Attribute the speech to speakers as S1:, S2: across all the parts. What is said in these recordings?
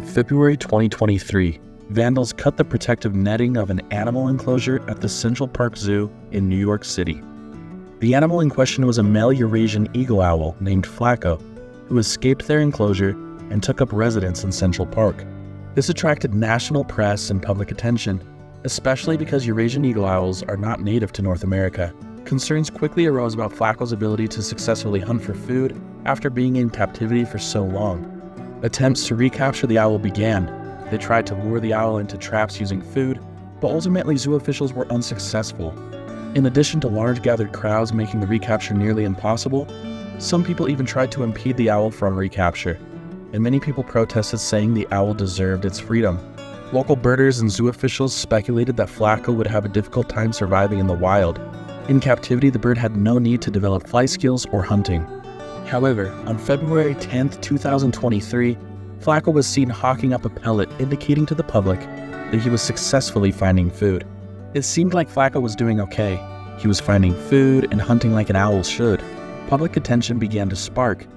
S1: February 2023, vandals cut the protective netting of an animal enclosure at the Central Park Zoo in New York City. The animal in question was a male Eurasian eagle owl named Flaco, who escaped their enclosure and took up residence in Central Park. This attracted national press and public attention, especially because Eurasian eagle owls are not native to North America. Concerns quickly arose about Flaco's ability to successfully hunt for food after being in captivity for so long. Attempts to recapture the owl began. They tried to lure the owl into traps using food, but ultimately zoo officials were unsuccessful. In addition to large gathered crowds making the recapture nearly impossible, some people even tried to impede the owl from recapture, and many people protested, saying the owl deserved its freedom. Local birders and zoo officials speculated that Flaco would have a difficult time surviving in the wild. In captivity, the bird had no need to develop flight skills or hunting. However, on February 10, 2023, Flaco was seen hawking up a pellet, indicating to the public that he was successfully finding food. It seemed like Flaco was doing okay. He was finding food and hunting like an owl should. Public attention began to spark.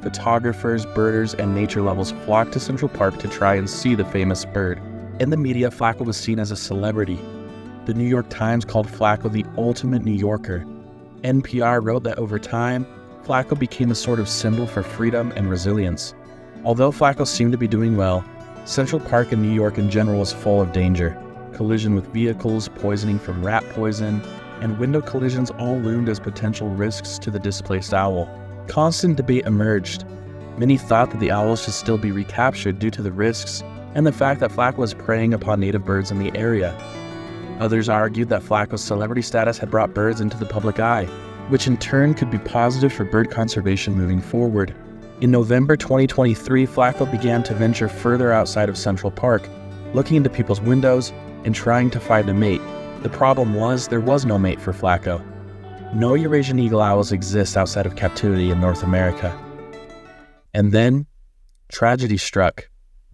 S1: Photographers, birders, and nature lovers flocked to Central Park to try and see the famous bird. In the media, Flaco was seen as a celebrity. The New York Times called Flaco the ultimate New Yorker. NPR wrote that over time, Flaco became a sort of symbol for freedom and resilience. Although Flaco seemed to be doing well, Central Park in New York in general was full of danger. Collision with vehicles, poisoning from rat poison, and window collisions all loomed as potential risks to the displaced owl. Constant debate emerged. Many thought that the owl should still be recaptured due to the risks and the fact that Flaco was preying upon native birds in the area. Others argued that Flaco's celebrity status had brought birds into the public eye, which in turn could be positive for bird conservation moving forward. In November 2023, Flaco began to venture further outside of Central Park, looking into people's windows and trying to find a mate. The problem was there was no mate for Flaco. No Eurasian eagle owls exist outside of captivity in North America. And then, tragedy struck.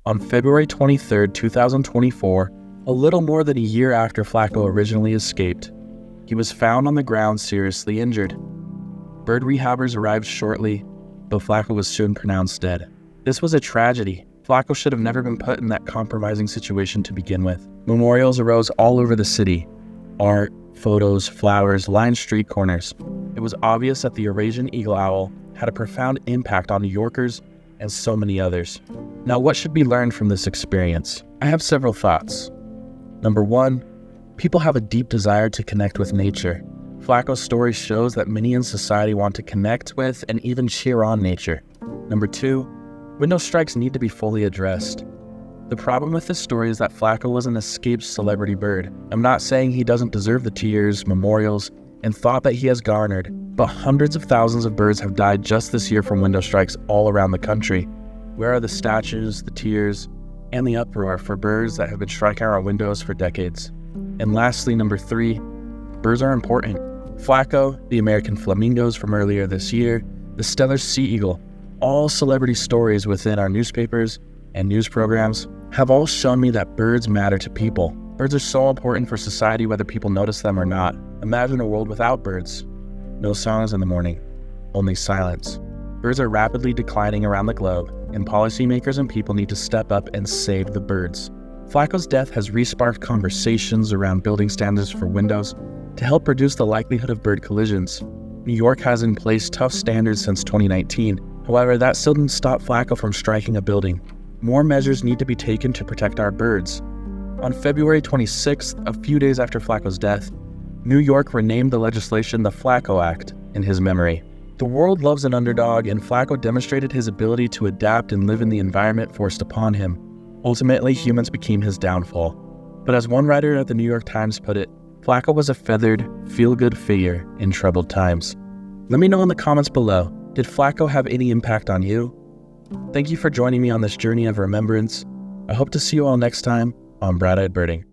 S1: On February 23, 2024, a little more than a year after Flaco originally escaped, he was found on the ground seriously injured. Bird rehabbers arrived shortly, but Flaco was soon pronounced dead. This was a tragedy. Flaco should have never been put in that compromising situation to begin with. Memorials arose all over the city. Art, photos, flowers lined street corners. It was obvious that the Eurasian eagle owl had a profound impact on New Yorkers and so many others. Now, what should be learned from this experience? I have several thoughts. Number one, people have a deep desire to connect with nature. Flaco's story shows that many in society want to connect with and even cheer on nature. Number two, window strikes need to be fully addressed. The problem with this story is that Flaco was an escaped celebrity bird. I'm not saying he doesn't deserve the tears, memorials, and thought that he has garnered, but hundreds of thousands of birds have died just this year from window strikes all around the country. Where are the statues, the tears, and the uproar for birds that have been striking our windows for decades? And lastly, number three, birds are important. Flaco, the American flamingos from earlier this year, the Steller sea eagle, all celebrity stories within our newspapers and news programs have all shown me that birds matter to people. Birds are so important for society whether people notice them or not. Imagine a world without birds. No songs in the morning, only silence. Birds are rapidly declining around the globe, and policymakers and people need to step up and save the birds. Flaco's death has re-sparked conversations around building standards for windows to help reduce the likelihood of bird collisions. New York has in place tough standards since 2019. However, that still didn't stop Flaco from striking a building. More measures need to be taken to protect our birds. On February 26th, a few days after Flaco's death, New York renamed the legislation the Flaco Act in his memory. The world loves an underdog, and Flaco demonstrated his ability to adapt and live in the environment forced upon him. Ultimately, humans became his downfall. But as one writer at the New York Times put it, Flaco was a feathered, feel-good figure in troubled times. Let me know in the comments below, did Flaco have any impact on you? Thank you for joining me on this journey of remembrance. I hope to see you all next time on Bright-Eyed Birding.